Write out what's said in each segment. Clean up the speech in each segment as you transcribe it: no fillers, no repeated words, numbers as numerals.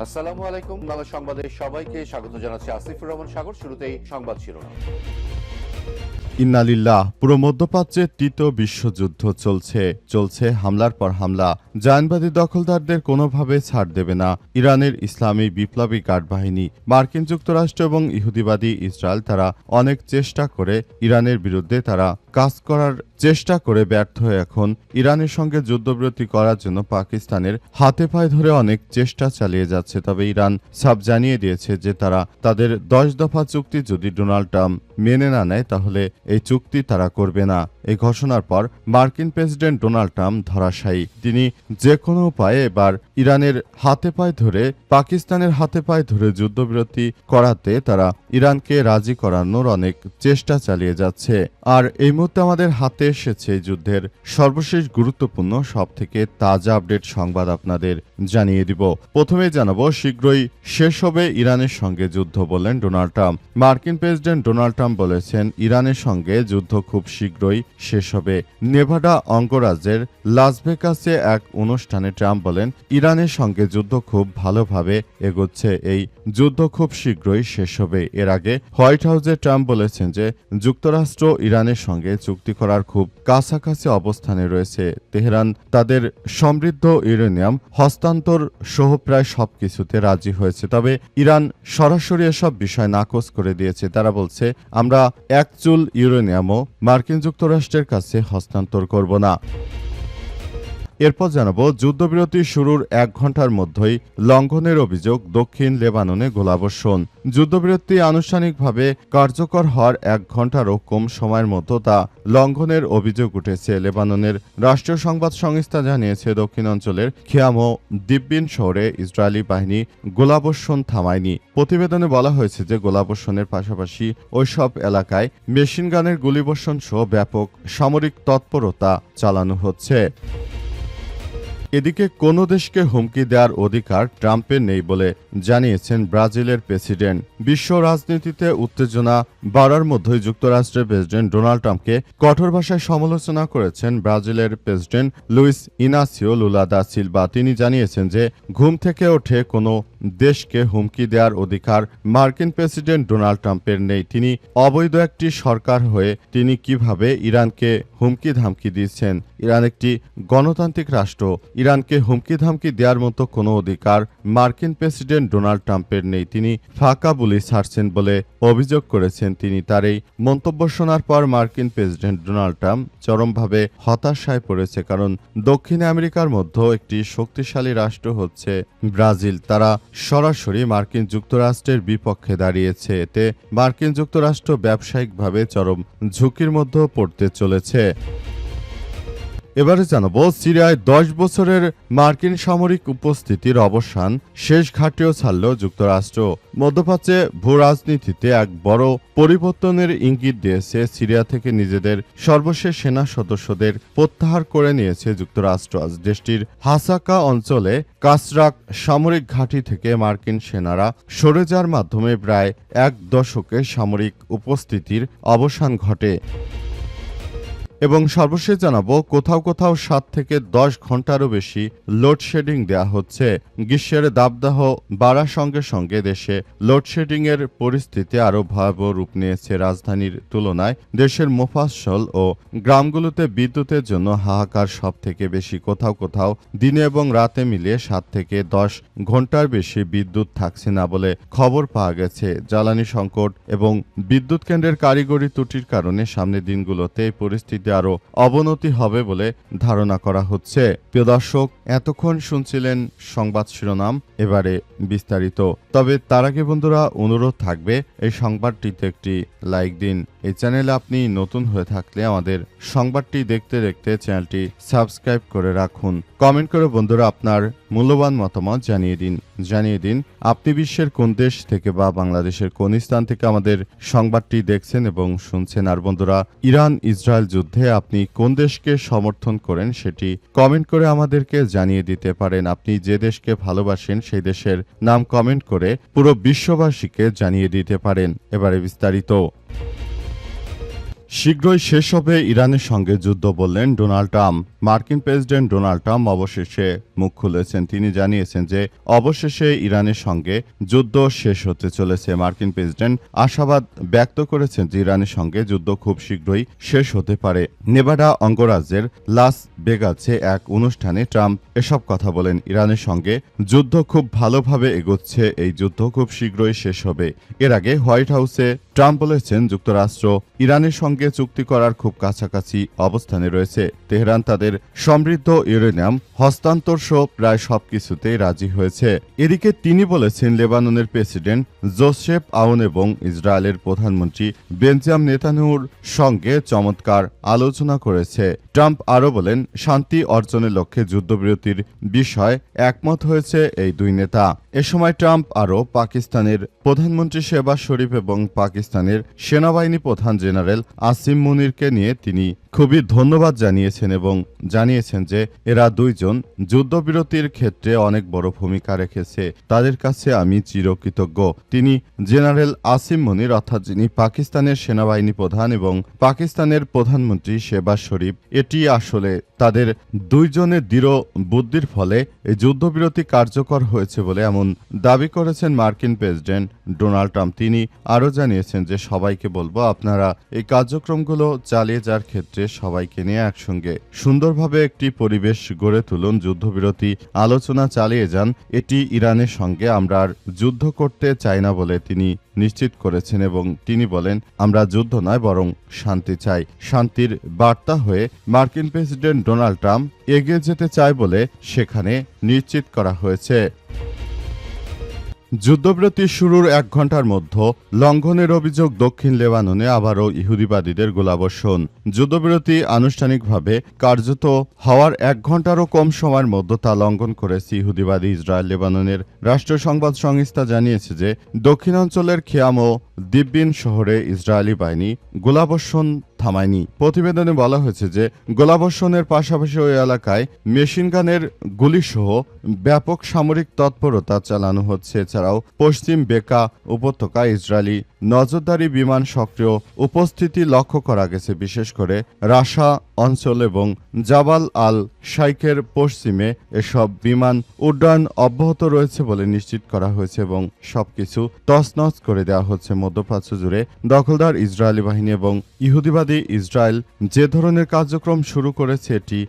আসসালামু আলাইকুম। বাংলা সংবাদে সবাইকে স্বাগত জানাচ্ছি আসিফুর রহমান সাগর। শুরুতেই সংবাদ শিরোনাম। ইন্না লিল্লাহ। পুরো মধ্যপ্রাচ্যে তৃতীয় বিশ্বযুদ্ধ চলছে হামলার পর হামলা। জায়নবাদী দখলদারদের কোনোভাবে ছাড় দেবে না ইরানের ইসলামী বিপ্লবী গার্ড বাহিনী। মার্কিন যুক্তরাষ্ট্র এবং ইহুদিবাদী ইসরায়েল তারা অনেক চেষ্টা করে ইরানের বিরুদ্ধে তারা কাজ করার চেষ্টা করে ব্যর্থ হয়ে এখন ইরানের সঙ্গে যুদ্ধবিরতি করার জন্য পাকিস্তানের হাতে পায়ে ধরে অনেক চেষ্টা চালিয়ে যাচ্ছে। তবে ইরান সাফ জানিয়ে দিয়েছে যে তারা তাদের 10 দফা চুক্তি যদি ডোনাল্ড ট্রাম্প মেনে না নেয় তাহলে এই চুক্তি তারা করবে না। এই ঘোষণার পর মার্কিন প্রেসিডেন্ট ডোনাল্ড ট্রাম্প ধরাশায়ী। তিনি যে কোনো উপায়ে এবার ইরানের হাতে পায়ে ধরে পাকিস্তানের হাতে পায়ে ধরে যুদ্ধবিরতি করাতে তারা ইরানকে রাজি করানোর অনেক চেষ্টা চালিয়ে যাচ্ছে। আর এই মুহূর্তে আমাদের হাতে এসেছে যুদ্ধের সর্বশেষ গুরুত্বপূর্ণ সবথেকে তাজা আপডেট সংবাদ আপনাদের জানিয়ে দিব। প্রথমে জানাবো, শীঘ্রই শেষ হবে ইরানের সঙ্গে যুদ্ধ বললেন ডোনাল্ড ট্রাম্প। মার্কিন প্রেসিডেন্ট ডোনাল্ড ট্রাম্প বলেছেন ইরানের সঙ্গে যুদ্ধ খুব শীঘ্রই শেষ হবে। নেভাডা অঙ্গরাজ্যের লাস ভেগাসে এক অনুষ্ঠানে ট্রাম্প বলেন ইরানের সঙ্গে যুদ্ধ খুব ভালোভাবে এগোচ্ছে, এই যুদ্ধ খুব শীঘ্রই শেষ হবে। এর আগে হোয়াইট হাউসে ট্রাম্প বলেছেন যে যুক্তরাষ্ট্র ইরানের সঙ্গে চুক্তি করার খুব কাছাকাছি অবস্থানে রয়েছে। তেহরান তাদের সমৃদ্ধ ইউরেনিয়াম হস্তান্তর সহ প্রায় সবকিছুতে রাজি হয়েছে। তবে ইরান সরাসরি এসব বিষয় নাকচ করে দিয়েছে। তারা বলছে আমরা এক চুল ইউরেনিয়ামও মার্কিন যুক্তরাষ্ট্রের কাছে হস্তান্তর করব না। এরপর জানাবো, যুদ্ধবিরতি শুরুর 1 ঘণ্টার মধ্যেই লঙ্ঘনের অভিযোগ দক্ষিণ লেবাননে গোলাবর্ষণ। যুদ্ধবিরতি আনুষ্ঠানিকভাবে কার্যকর হওয়ার 1 ঘণ্টারও কম সময়ের মধ্যে তা লঙ্ঘনের অভিযোগ উঠেছে। লেবাননের রাষ্ট্রীয় সংবাদ সংস্থা জানিয়েছে দক্ষিণাঞ্চলের খিয়াম ও দিব্বিন শহরে ইসরায়েলি বাহিনী গোলাবর্ষণ থামায়নি। প্রতিবেদনে বলা হয়েছে যে গোলাবর্ষণের পাশাপাশি ওইসব এলাকায় মেশিনগানের গুলিবর্ষণ সহ ব্যাপক সামরিক তৎপরতা চালানো হচ্ছে। এদিকে কোনো দেশকে হুমকি দেওয়ার অধিকার ট্রাম্পের নেই বলে জানিয়েছেন ব্রাজিলের প্রেসিডেন্ট। বিশ্ব রাজনীতিতে উত্তেজনা বাড়ার মধ্যেই যুক্তরাষ্ট্রের প্রেসিডেন্ট ডোনাল্ড ট্রাম্পকে কঠোর ভাষায় সমালোচনা করেছেন ব্রাজিলের president Luiz Inacio Lula da Silva. তিনি জানিয়েছেন যে ঘুম থেকে ওঠে কোনো দেশকে হুমকি দেওয়ার অধিকার মার্কিন প্রেসিডেন্ট ডোনাল্ড ট্রাম্পের নেই। তিনি অবৈধ একটি সরকার হয়ে তিনি কিভাবে ইরানকে হুমকি ধামকি দিচ্ছেন? ইরান একটি গণতান্ত্রিক রাষ্ট্র। ইরানকে হুমকি ধামকি দেওয়ার মতো কোনো অধিকার মার্কিন প্রেসিডেন্ট ডোনাল্ড ট্রাম্পের নেই। তিনি ফাঁকা বুলি ছাড়ছেন বলে অভিযোগ করেছেন তিনি। তার এই মন্তব্য শোনার পর মার্কিন প্রেসিডেন্ট ডোনাল্ড ট্রাম্প চরমভাবে হতাশায় পড়েছে। কারণ দক্ষিণ আমেরিকার মধ্যে একটি শক্তিশালী রাষ্ট্র হচ্ছে ব্রাজিল। তারা সরাসরি মার্কিন যুক্তরাষ্ট্রের বিপক্ষে দাঁড়িয়েছে। এতে মার্কিন যুক্তরাষ্ট্র ব্যবসায়িকভাবে চরম ঝুঁকির মধ্যে পড়তে চলেছে। এবারে জানাবো, সিরিয়ায় 10 বছরের মার্কিন সামরিক উপস্থিতির অবসান, শেষ ঘাঁটিও ছাড়ল যুক্তরাষ্ট্র। মধ্যপ্রাচ্যে ভূ রাজনীতিতে এক বড় পরিবর্তনের ইঙ্গিত দিয়েছে সিরিয়া থেকে নিজেদের সর্বশেষ সেনা সদস্যদের প্রত্যাহার করে নিয়েছে যুক্তরাষ্ট্র। আজ দেশটির হাসাকা অঞ্চলে কাসরাক সামরিক ঘাঁটি থেকে মার্কিন সেনারা সরে যাওয়ার মাধ্যমে প্রায় 1 দশকের সামরিক উপস্থিতির অবসান ঘটে। এবং সর্বশেষ জানাবো, কোথাও কোথাও 7 থেকে 10 ঘন্টারও বেশি লোডশেডিং দেওয়া হচ্ছে। গ্রীষ্মের দাবদাহ বাড়ার সঙ্গে সঙ্গে দেশে লোডশেডিং এর পরিস্থিতি আরও ভয়াবহ রূপ নিয়েছে। রাজধানীর তুলনায় দেশের মোফাসল ও গ্রামগুলোতে বিদ্যুতের জন্য হাহাকার সব থেকে বেশি। কোথাও কোথাও দিনে এবং রাতে মিলিয়ে 7 থেকে 10 ঘন্টার বেশি বিদ্যুৎ থাকছে না বলে খবর পাওয়া গেছে। জ্বালানি সংকট এবং বিদ্যুৎ কেন্দ্রের কারিগরি ত্রুটির কারণে সামনের দিনগুলোতে এই পরিস্থিতি আরো অবনতি হবে বলে ধারণা করা হচ্ছে। প্রিয় দর্শক, এতক্ষণ শুনছিলেন সংবাদ শিরোনাম, এবারে বিস্তারিত। তবে তার আগে বন্ধুরা অনুরোধ থাকবে এই সংবাদটিতে একটি লাইক দিন। এই চ্যানেলে আপনি নতুন হয়ে থাকলে আমাদের সংবাদটি দেখতে দেখতে চ্যানেলটি সাবস্ক্রাইব করে রাখুন। কমেন্ট করে বন্ধুরা আপনার মূল্যবান মতামত জানিয়ে দিন আপনি বিশ্বের কোন দেশ থেকে বা বাংলাদেশের কোন স্থান থেকে আমাদের সংবাদটি দেখছেন এবং শুনছেন। আর বন্ধুরা, ইরান ইসরায়েল যুদ্ধে আপনি কোন দেশকে সমর্থন করেন সেটি কমেন্ট করে আমাদেরকে জানিয়ে দিতে পারেন। আপনি যে দেশকে ভালোবাসেন সেই দেশের নাম কমেন্ট করে পুরো বিশ্ববাসীকে জানিয়ে দিতে পারেন। এবারে বিস্তারিত। শীঘ্রই শেষ হবে ইরানের সঙ্গে যুদ্ধ বললেন ডোনাল্ড ট্রাম্প। মার্কিন প্রেসিডেন্ট ডোনাল্ড ট্রাম্প অবশেষে মুখ খুলেছেন। তিনি জানিয়েছেন যে অবশেষে ইরানের সঙ্গে যুদ্ধ শেষ হতে চলেছে। মার্কিন প্রেসিডেন্ট আশাবাদ ব্যক্ত করেছেন যে ইরানের সঙ্গে যুদ্ধ খুব শীঘ্রই শেষ হতে পারে। নেভাডা অঙ্গরাজ্যের লাস ভেগাসে এক অনুষ্ঠানে ট্রাম্প এসব কথা বলেন। ইরানের সঙ্গে যুদ্ধ খুব ভালোভাবে এগোচ্ছে, এই যুদ্ধ খুব শীঘ্রই শেষ হবে। এর আগে হোয়াইট হাউসে ট্রাম্প বলেছেন যুক্তরাষ্ট্র ইরানের সঙ্গে চুক্তি করার খুব কাছাকাছি অবস্থানে রয়েছে। তেহরান তাদের সমৃদ্ধ ইউরেনিয়াম হস্তান্তর সহ প্রায় সবকিছুতেই রাজি হয়েছে। এদিকে তিনি বলেছেন লেবাননের প্রেসিডেন্ট জোসেফ আউন এবং ইসরায়েলের প্রধানমন্ত্রী বেঞ্জামিন নেতানিয়াহুর সঙ্গে চমৎকার আলোচনা করেছে। ট্রাম্প আরও বলেন শান্তি অর্জনের লক্ষ্যে যুদ্ধবিরতির বিষয়ে একমত হয়েছে এই দুই নেতা। এ সময় ট্রাম্প আরও পাকিস্তানের প্রধানমন্ত্রী শেহবাজ শরীফ এবং পাকিস্তানের সেনাবাহিনী প্রধান জেনারেল আসিম মুনিরকে নিয়ে তিনি খুবই ধন্যবাদ জানিয়েছেন এবং জানিয়েছেন যে এরা দুইজন যুদ্ধবিরতির ক্ষেত্রে অনেক বড় ভূমিকা রেখেছে, তাদের কাছে আমি চিরকৃতজ্ঞ। তিনি জেনারেল আসিম মুনির অর্থাৎ যিনি পাকিস্তানের সেনাবাহিনী প্রধান এবং পাকিস্তানের প্রধানমন্ত্রী শেহবাজ শরীফ, এটি আসলে তাদের দুইজনের দৃঢ় বুদ্ধির ফলে এই যুদ্ধবিরতি কার্যকর হয়েছে বলে এমন দাবি করেছেন মার্কিন প্রেসিডেন্ট ডোনাল্ড ট্রাম্প। তিনি আরও জানিয়েছেন যে সবাইকে বলবো আপনারা এই কার্যক্রমগুলো চালিয়ে যাওয়ার ক্ষেত্রে সবাইকে নিয়ে একসঙ্গে সুন্দরভাবে একটি পরিবেশ গড়ে তুলুন, যুদ্ধবিরতি আলোচনা চালিয়ে যান। এটি ইরানের সঙ্গে আমরা আর যুদ্ধ করতে চাই না বলে তিনি নিশ্চিত করেছেন এবং তিনি বলেন আমরা যুদ্ধ নয় বরং শান্তি চাই। শান্তির বার্তা হয়ে মার্কিন প্রেসিডেন্ট ডোনাল্ড ট্রাম্প এগিয়ে যেতে চায় বলে সেখানে নিশ্চিত করা হয়েছে। যুদ্ধবিরতি শুরুর 1 ঘণ্টার মধ্যে লঙ্ঘনের অভিযোগ দক্ষিণ লেবাননে আবারও ইহুদিবাদীদের গোলাবর্ষণ। যুদ্ধবিরতি আনুষ্ঠানিকভাবে কার্যত হওয়ার 1 ঘণ্টারও কম সময়ের মধ্যে তা লঙ্ঘন করেছে ইহুদিবাদী ইসরায়েল। লেবাননের রাষ্ট্রীয় সংবাদ সংস্থা জানিয়েছে যে দক্ষিণাঞ্চলের খেয়াম ও দিব্বিন শহরে ইসরায়েলি বাহিনী গোলাবর্ষণ থামায়নি। প্রতিবেদনে বলা হয়েছে যে গোলাবর্ষণের পাশাপাশি ওই এলাকায় মেশিনগানের গুলিসহ ব্যাপক সামরিক তৎপরতা চালানো হচ্ছে। এছাড়াও পশ্চিম বেকা উপত্যকায় ইসরায়েলি নজরদারি বিমান সক্রিয় উপস্থিতি লক্ষ্য করা গেছে, বিশেষ করে রাশা অঞ্চল এবং জাবাল আল শাইখের পশ্চিমে এসব বিমান উড্ডয়ন অব্যাহত রয়েছে বলে নিশ্চিত করা হয়েছে এবং সবকিছু তছনছ করে দেওয়া হচ্ছে। মধ্যপ্রাচ্য জুড়ে দখলদার ইসরায়েলি বাহিনী এবং ইহুদিবাদী ইসরায়েল যে ধরনের কার্যক্রম শুরু করেছে এটি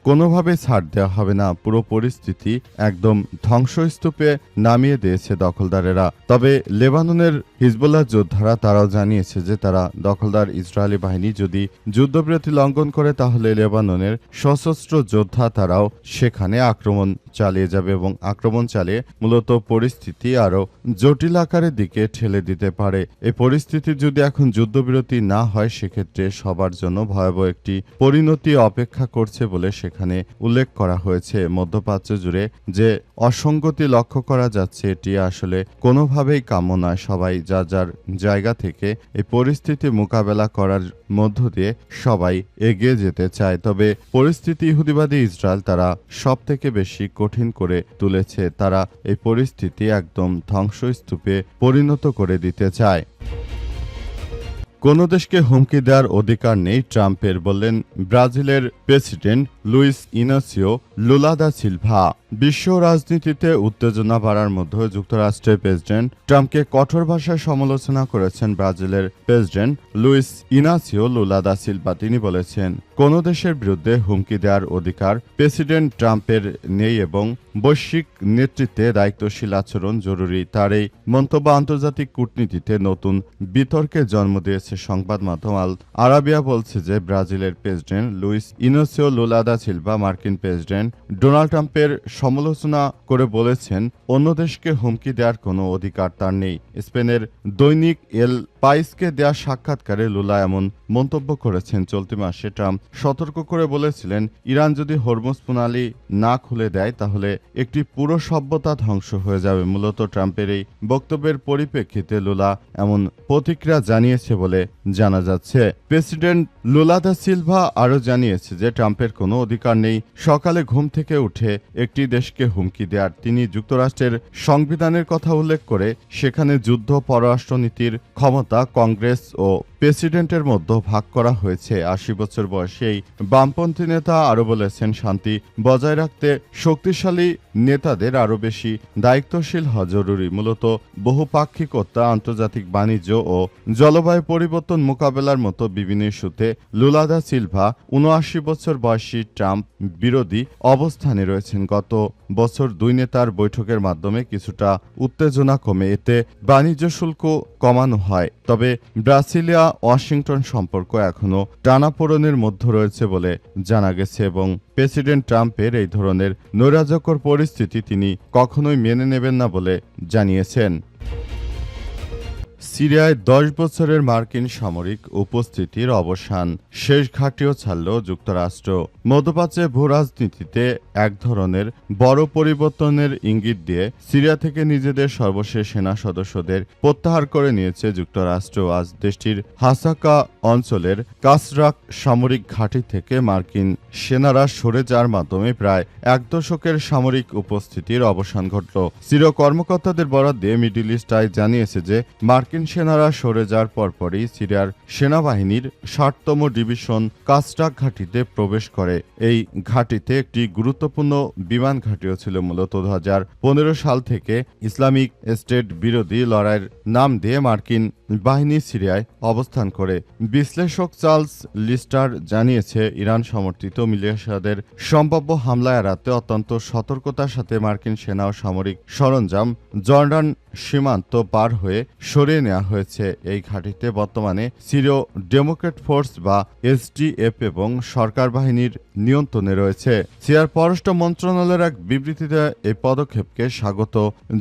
কোনোভাবে ছাড় দেওয়া হবে না। পুরো পরিস্থিতি একদম ধ্বংসস্তূপে নামিয়ে দিয়েছে দখলদারেরা। তবে লেবাননের হিজবুল্লাহ যোদ্ধারা তারাও জানিয়েছে যে তারা দখলদার ইসরায়েলি বাহিনী যদি যুদ্ধবিরতি লঙ্ঘন করে তাহলে লেবাননের সশস্ত্র যোদ্ধা তারাও সেখানে আক্রমণ চালিয়ে যাবে এবং আক্রমণ চালিয়ে মূলত পরিস্থিতি আরও জটিল আকারের দিকে ঠেলে দিতে পারে। এই পরিস্থিতি যদি এখন যুদ্ধবিরতি না হয় সেক্ষেত্রে সবার জন্য ভয়াবহ একটি পরিণতি অপেক্ষা করছে বলে সেখানে উল্লেখ করা হয়েছে। মধ্যপ্রাচ্য জুড়ে যে অসঙ্গতি লক্ষ্য করা যাচ্ছে এটি আসলে কোনোভাবেই কাম্য নয়। সবাই যার যার জায়গা থেকে এই পরিস্থিতি মোকাবেলা করার মধ্য দিয়ে সবাই এগিয়ে যেতে চায়। তবে পরিস্থিতি ইহুদিবাদী ইসরায়েল তারা সব থেকে বেশি কঠিন করে তুলেছে। তারা এই পরিস্থিতি একদম ধ্বংসস্তূপে পরিণত করে দিতে চায়। কোনো দেশকে হুমকি দেওয়ার অধিকার নেই ট্রাম্পের, বললেন ব্রাজিলের president Luiz Inacio Lula da Silva. বিশ্ব রাজনীতিতে উত্তেজনা বাড়ার মধ্যে যুক্তরাষ্ট্রের প্রেসিডেন্ট ট্রাম্পকে কঠোর ভাষায় সমালোচনা করেছেন ব্রাজিলের president Luiz Inacio Lula da Silva. তিনি বলেছেন কোনো দেশের বিরুদ্ধে হুমকি দেওয়ার অধিকার প্রেসিডেন্ট ট্রাম্পের নেই এবং বৈশ্বিক নেতৃত্বে দায়িত্বশীল আচরণ জরুরি। তার এই মন্তব্য আন্তর্জাতিক কূটনীতিতে নতুন বিতর্কের জন্ম দিয়েছে। সংবাদ মাধ্যম আল আরাবিয়া বলছে যে ব্রাজিলের president Luiz Inacio Lula da Silva মার্কিন প্রেসিডেন্ট ডোনাল্ড ট্রাম্পের সমালোচনা করে বলেছেন অন্য দেশকে হুমকি দেওয়ার কোনো অধিকার তার নেই। স্পেনের দৈনিক এল পাইসকে দেওয়া সাক্ষাৎকারে লুলা এমন মন্তব্য করেছেন। চলতি মাসে ট্রাম্প সতর্ক করে বলেছিলেন ইরান যদি হরমুজ প্রণালী না খুলে দেয় তাহলে একটি পুরো সভ্যতা ধ্বংস হয়ে যাবে। মূলত ট্রাম্পের এই বক্তব্যের পরিপ্রেক্ষিতে লুলা এমন প্রতিক্রিয়া জানিয়েছে বলে জানা যাচ্ছে। প্রেসিডেন্ট লুলা দা সিলভা আরও জানিয়েছে যে ট্রাম্পের কোনো অধিকার নেই সকালে ঘুম থেকে উঠে একটি দেশকে হুমকি দেওয়ার। তিনি যুক্তরাষ্ট্রের সংবিধানের কথা উল্লেখ করে সেখানে যুদ্ধ পররাষ্ট্রনীতির ক্ষমতা ক্ষমতা কংগ্রেস ও প্রেসিডেন্টের মধ্যে ভাগ করা হয়েছে। ৮০ বছর বয়সী এই বামপন্থী নেতা আরও বলেছেন, শান্তি বজায় রাখতে শক্তিশালী নেতাদের আরও বেশি দায়িত্বশীল হওয়া জরুরি। মূলত বহুপাক্ষিকতা, আন্তর্জাতিক বাণিজ্য ও জলবায়ু পরিবর্তন মোকাবেলার মতো বিভিন্ন ইস্যুতে লুলা দা সিলভা ৭৯ বছর বয়সী ট্রাম্প বিরোধী অবস্থানে রয়েছেন। গত বছর দুই নেতার বৈঠকের মাধ্যমে কিছুটা উত্তেজনা কমে, এতে বাণিজ্য শুল্ক কমানো হয়। তবে ব্রাসিলিয়া ওয়াশিংটন সম্পর্ক এখনও টানাপোড়েনের মধ্যে রয়েছে বলে জানা গেছে এবং প্রেসিডেন্ট ট্রাম্পের এই ধরনের নৈরাজ্যকর পরিস্থিতি তিনি কখনোই মেনে নেবেন না বলে জানিয়েছেন। সিরিয়ায় ১০ বছরের মার্কিন সামরিক উপস্থিতির অবসান, শেষ ঘাঁটিও ছাড়ল যুক্তরাষ্ট্র। মধ্যপ্রাচ্যে ভূরাজনীতিতে এক ধরনের বড় পরিবর্তনের ইঙ্গিত দিয়ে সিরিয়া থেকে নিজেদের সর্বশেষ সেনা সদস্যদের প্রত্যাহার করে নিয়েছে যুক্তরাষ্ট্র। আজ দেশটির হাসাকা অঞ্চলের কাসরাক সামরিক ঘাঁটি থেকে মার্কিন সেনারা সরে যাওয়ার মাধ্যমে প্রায় এক দশকের সামরিক উপস্থিতির অবসান ঘটল। সিরীয় কর্মকর্তাদের বরাত দিয়ে মিডল ইস্ট আই জানিয়েছে যে মার্কিন সেনারা সরে যাওয়ার পরপরই সিরিয়ার সেনাবাহিনীর ৬০তম ডিভিশন কাসরাক ঘাঁটিতে প্রবেশ করে। এই ঘাঁটিতে একটি গুরুত্বপূর্ণ বিমান ঘাঁটিও ছিল। মূলত ২০১৫ সাল থেকে ইসলামিক স্টেট বিরোধী লড়াইয়ের নাম দিয়ে মার্কিন বাহিনী সিরিয়ায় অবস্থান করে। বিশ্লেষক চার্লস লিস্টার জানিয়েছে, ইরান সমর্থিত মিলিশিয়াদের সম্ভাব্য হামলা এড়াতে অত্যন্ত সতর্কতার সাথে মার্কিন সেনা ও সামরিক সরঞ্জাম জর্ডান সীমান্ত পার হয়ে সরিয়ে নেওয়া হয়েছে। এই ঘাঁটিতে বর্তমানে সিরীয় ডেমোক্রেট ফোর্স বা এসডিএফ এবং সরকার বাহিনীর নিয়ন্ত্রণে রয়েছে। সিরিয়ার পররাষ্ট্র মন্ত্রণালয়ের এক বিবৃতিতে এই পদক্ষেপকে স্বাগত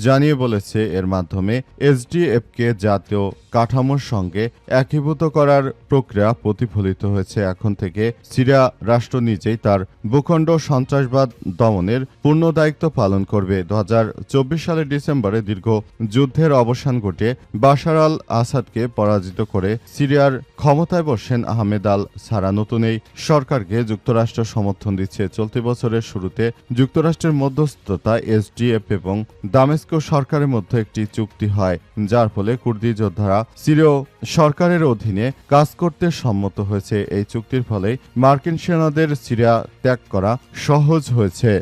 জানিয়ে বলেছে, এর মাধ্যমে এসডিএফকে জাতীয় কাঠামোর সঙ্গে একীভূত করার প্রক্রিয়া প্রতিফলিত হয়েছে। এখন থেকে সিরিয়া রাষ্ট্র নিজেই তার ভূখণ্ড সন্ত্রাসবাদ দমনের পূর্ণ দায়িত্ব পালন করবে। ২০২৪ সালের ডিসেম্বরে দীর্ঘ যুদ্ধের অবসান ঘটিয়ে বাশার আল আসাদকে পরাজিত করে সিরিয়ার ক্ষমতায় বসেন আহমেদ আল সারা। নতুন এই সরকারকে যুক্তরাষ্ট্র সমর্থন দিচ্ছে। চলতি বছরের শুরুতে যুক্তরাষ্ট্রের মধ্যস্থতা এসডিএফ এবং দামেস্ক সরকারের মধ্যে একটি চুক্তি হয়, যার ফলে কুর্দি যোদ্ধারা সিরীয় সরকারের অধীনে কাজ করতে সম্মত হয়েছে। এই চুক্তির ফলে মার্কিন সেনাদের সিরিয়া ত্যাগ করা সহজ হয়েছে।